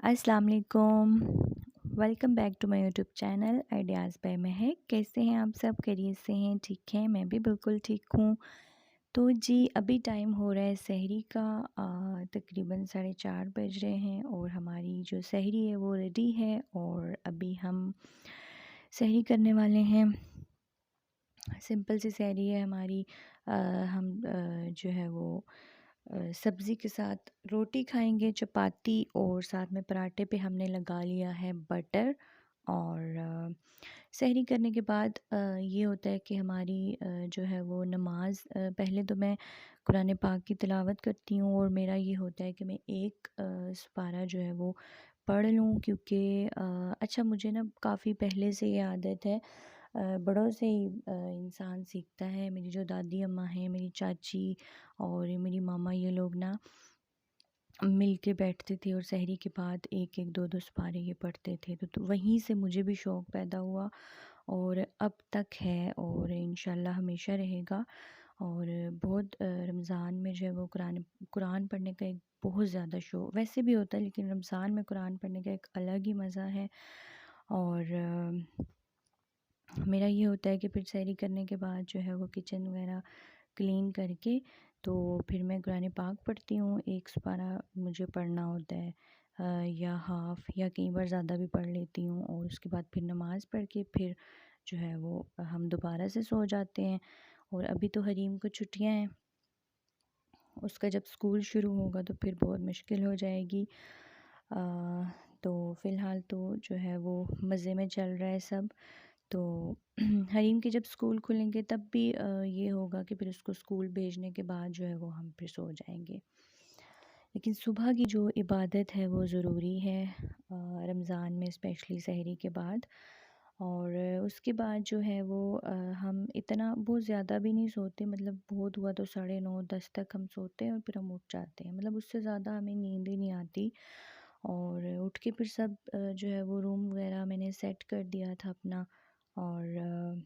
अस्सलाम वालेकुम। Welcome back to my YouTube channel ideas by Mahak. कैसे हैं आप सब? खैरियत से हैं? ठीक हैं? मैं भी बिल्कुल ठीक हूँ। तो जी अभी टाइम हो रहा है सहरी का। तकरीबन 4:30 बज रहे हैं और हमारी जो सहरी है वो रेडी है और अभी हम सहरी करने वाले हैं। सिंपल सी सहरी है हमारी। हम जो है वो सब्ज़ी के साथ रोटी खाएंगे, चपाती, और साथ में पराठे पे हमने लगा लिया है बटर। और सहरी करने के बाद ये होता है कि हमारी जो है वो नमाज, पहले तो मैं कुरान पाक की तिलावत करती हूँ और मेरा ये होता है कि मैं एक सुपारा जो है वो पढ़ लूँ, क्योंकि अच्छा मुझे ना काफ़ी पहले से ये आदत है। बड़ों से ही इंसान सीखता है। मेरी जो दादी अम्मा हैं, मेरी चाची और ये मेरी मामा, ये लोग ना मिल के बैठते थे और सहरी के बाद एक एक दो दो सुपारे ये पढ़ते थे। तो वहीं से मुझे भी शौक़ पैदा हुआ और अब तक है और इंशाल्लाह हमेशा रहेगा। और बहुत रमज़ान में जो है वो कुरान पढ़ने का एक बहुत ज़्यादा शौक़ वैसे भी होता है, लेकिन रमज़ान में कुरान पढ़ने का एक अलग ही मज़ा है। और मेरा ये होता है कि फिर सहरी करने के बाद जो है वो किचन वगैरह क्लीन करके तो फिर मैं कुरान पाक पढ़ती हूँ। एक सुपारा मुझे पढ़ना होता है, या हाफ़ या कई बार ज़्यादा भी पढ़ लेती हूँ। और उसके बाद फिर नमाज़ पढ़ के फिर जो है वो हम दोबारा से सो जाते हैं। और अभी तो हरीम को छुट्टियाँ हैं, उसका जब स्कूल शुरू होगा तो फिर बहुत मुश्किल हो जाएगी। अ, तो फ़िलहाल तो जो है वो मज़े में चल रहा है सब। तो हरीम के जब स्कूल खुलेंगे तब भी ये होगा कि फिर उसको स्कूल भेजने के बाद जो है वो हम फिर सो जाएंगे। लेकिन सुबह की जो इबादत है वो ज़रूरी है रमज़ान में, स्पेशली सहरी के बाद। और उसके बाद जो है वो हम इतना बहुत ज़्यादा भी नहीं सोते, मतलब बहुत हुआ तो 9:30 10 तक हम सोते हैं और फिर हम उठ जाते हैं, मतलब उससे ज़्यादा हमें नींद ही नहीं आती। और उठ के फिर सब जो है वो रूम वगैरह मैंने सेट कर दिया था अपना। और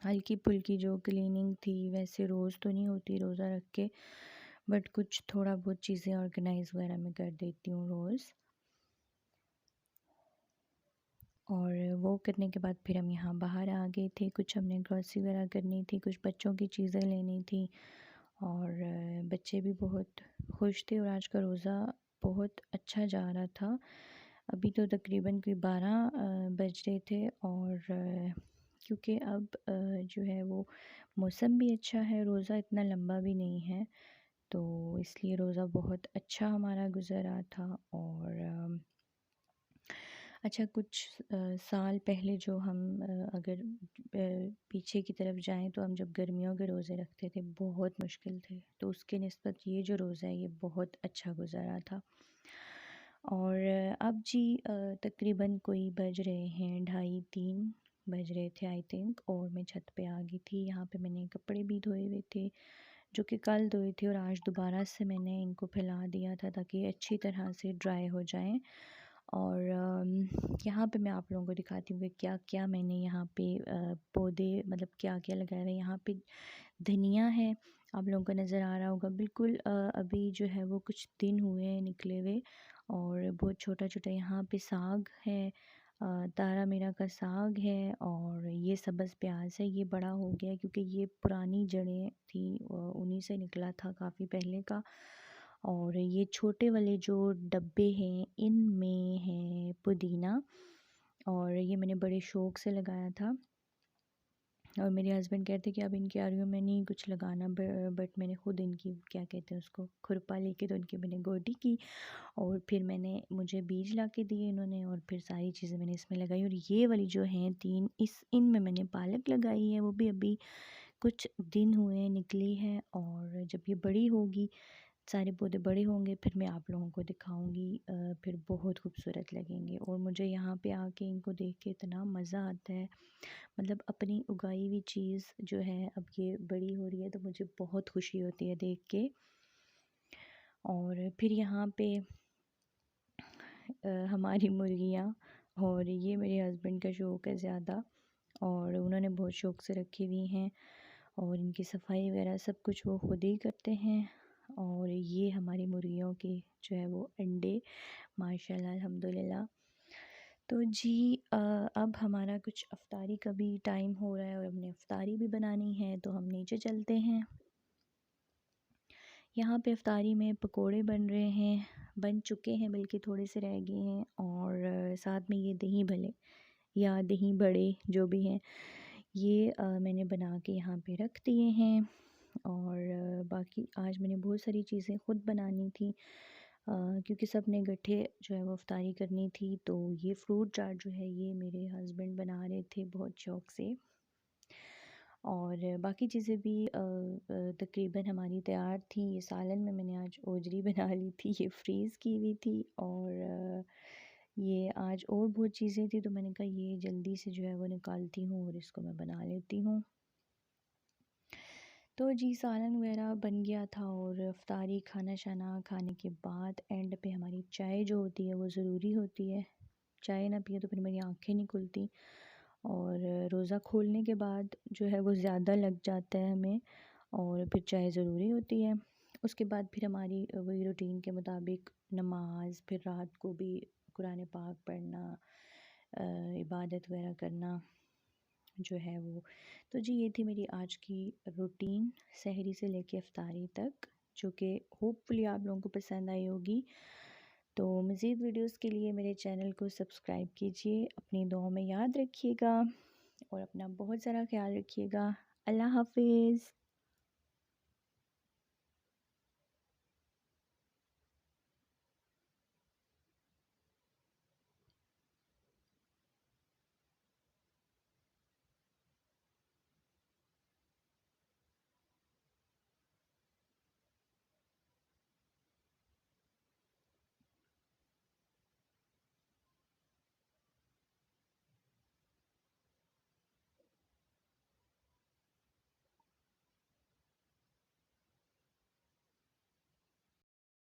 हल्की फुल्की जो क्लीनिंग थी, वैसे रोज़ तो नहीं होती रोज़ा रख के, बट कुछ थोड़ा बहुत चीज़ें ऑर्गेनाइज़ वगैरह मैं कर देती हूँ रोज़। और वो करने के बाद फिर हम यहाँ बाहर आ गए थे, कुछ हमने ग्रॉसरी वगैरह करनी थी, कुछ बच्चों की चीज़ें लेनी थी। और बच्चे भी बहुत खुश थे और आज का रोज़ा बहुत अच्छा जा रहा था। अभी तो तकरीबन कोई 12 बज रहे थे। और क्योंकि अब जो है वो मौसम भी अच्छा है, रोज़ा इतना लंबा भी नहीं है, तो इसलिए रोज़ा बहुत अच्छा हमारा गुज़रा था। और अच्छा कुछ साल पहले जो हम अगर पीछे की तरफ जाएं तो हम जब गर्मियों के रोज़े रखते थे बहुत मुश्किल थे, तो उसके निस्बत ये जो रोज़ा है ये बहुत अच्छा गुज़रा था। और अब जी तकरीबन कोई बज रहे हैं 2:30 3 बज रहे थे आई थिंक, और मैं छत पे आ गई थी। यहाँ पे मैंने कपड़े भी धोए हुए थे जो कि कल धोए थे और आज दोबारा से मैंने इनको फैला दिया था ताकि अच्छी तरह से ड्राई हो जाएं। और यहाँ पे मैं आप लोगों को दिखाती हूँ कि क्या क्या मैंने यहाँ पे पौधे, मतलब क्या क्या लगाया हुआ है। यहाँ पे धनिया है, आप लोगों को नज़र आ रहा होगा बिल्कुल। अभी जो है वो कुछ दिन हुए हैं निकले हुए, और बहुत छोटा छोटा। यहाँ पे साग है, तारा मीरा का साग है, और ये सब्ज़ प्याज है। ये बड़ा हो गया क्योंकि ये पुरानी जड़ें थी, उन्हीं से निकला था काफ़ी पहले का। और ये छोटे वाले जो डब्बे हैं इनमें है पुदीना, और ये मैंने बड़े शौक़ से लगाया था। और मेरे हस्बैंड कहते कि अब इनकी आरियों में नहीं कुछ लगाना, बट मैंने खुद इनकी क्या कहते हैं उसको खुरपा लेके तो इनकी मैंने गोडी की। और फिर मुझे बीज ला के दिए इन्होंने, और फिर सारी चीज़ें मैंने इसमें लगाई। और ये वाली जो हैं 3, इनमें मैंने पालक लगाई है, वो भी अभी कुछ दिन हुए निकली है। और जब ये बड़ी होगी, सारे पौधे बड़े होंगे, फिर मैं आप लोगों को दिखाऊंगी, फिर बहुत खूबसूरत लगेंगे। और मुझे यहाँ पे आके इनको देख के इतना मज़ा आता है, मतलब अपनी उगाई हुई चीज़ जो है अब ये बड़ी हो रही है तो मुझे बहुत खुशी होती है देख के। और फिर यहाँ पे हमारी मुर्गियाँ, और ये मेरे हस्बैंड का शौक़ है ज़्यादा, और उन्होंने बहुत शौक़ से रखी हुई हैं। और इनकी सफाई वगैरह सब कुछ वो खुद ही करते हैं। और ये हमारी मुर्गियों के जो है वो अंडे, माशाल्लाह अल्हम्दुलिल्लाह। तो जी अब हमारा कुछ अफ्तारी का भी टाइम हो रहा है और हमने अफ्तारी भी बनानी है, तो हम नीचे चलते हैं। यहाँ पे अफ्तारी में पकोड़े बन रहे हैं, बन चुके हैं बल्कि थोड़े से रह गए हैं, और साथ में ये दही भल्ले या दही बड़े जो भी हैं, ये मैंने बना के यहाँ पे रख दिए हैं। और बाकी आज मैंने बहुत सारी चीज़ें ख़ुद बनानी थी, क्योंकि सब ने इकट्ठे जो है वो अफ्तारी करनी थी। तो ये फ्रूट चाट जो है ये मेरे हस्बैंड बना रहे थे बहुत शौक़ से, और बाकी चीज़ें भी तकरीबन हमारी तैयार थी। ये सालन में मैंने आज ओजरी बना ली थी, ये फ्रीज़ की हुई थी, और ये आज और बहुत चीज़ें थी, तो मैंने कहा ये जल्दी से जो है वो निकालती हूँ और इसको मैं बना लेती हूँ। तो जी सालन वगैरह बन गया था, और अफ्तारी खाना शाना खाने के बाद एंड पे हमारी चाय जो होती है वो ज़रूरी होती है। चाय ना पिए तो फिर मेरी आँखें नहीं खुलती, और रोज़ा खोलने के बाद जो है वो ज़्यादा लग जाता है हमें, और फिर चाय ज़रूरी होती है। उसके बाद फिर हमारी वही रूटीन के मुताबिक नमाज, फिर रात को भी कुरान पाक पढ़ना, इबादत वगैरह करना जो है वो। तो जी ये थी मेरी आज की रूटीन सहरी से लेके अफ्तारी तक, जो कि होपफुली आप लोगों को पसंद आई होगी। तो मज़ीद वीडियोस के लिए मेरे चैनल को सब्सक्राइब कीजिए, अपनी दुआओं में याद रखिएगा, और अपना बहुत ज़्यादा ख्याल रखिएगा। अल्लाह हाफ़िज़।